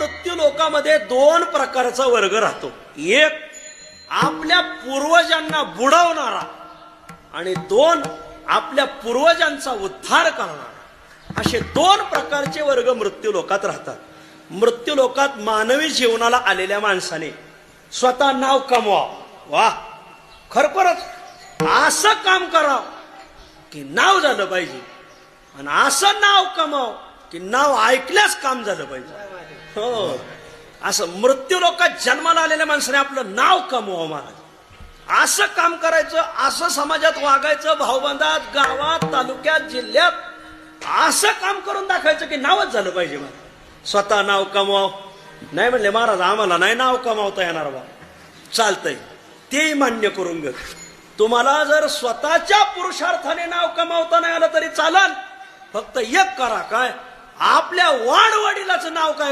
मृत्यू लोकामध्ये दोन प्रकारचा वर्ग राहतो. एक आपल्या पूर्वजांना बुडवणारा आणि दोन आपल्या पूर्वजांचा उद्धार करणारा. असे दोन प्रकारचे वर्ग मृत्यू लोकात राहतात. मृत्यू लोकात मानवी जीवनाला आलेल्या माणसाने स्वतः नाव कमवावं. वा, खरोखरच असं काम करावं की नाव झालं पाहिजे आणि असं नाव कमाव की नाव ऐकल्यास काम झालं पाहिजे. हो, असं मृत्यू लोकात जन्माला आलेल्या माणसाने आपलं नाव कमवावं. महाराज, असं काम करायचं, असं समाजात वागायचं, भावबंधात, गावात, तालुक्यात, जिल्ह्यात असं काम करून दाखवायचं की नावच झालं पाहिजे. महाराज, स्वतः नाव कमवाव. नाही म्हणले महाराज आम्हाला नाही नाव कमावता येणार बा. चालतंय, तेही मान्य करून घे. तुम्हाला जर स्वतःच्या पुरुषार्थाने नाव कमावता नाही आलं तरी चालन. फक्त एक करा, काय आपल्या वाडवडिलाचं नाव काय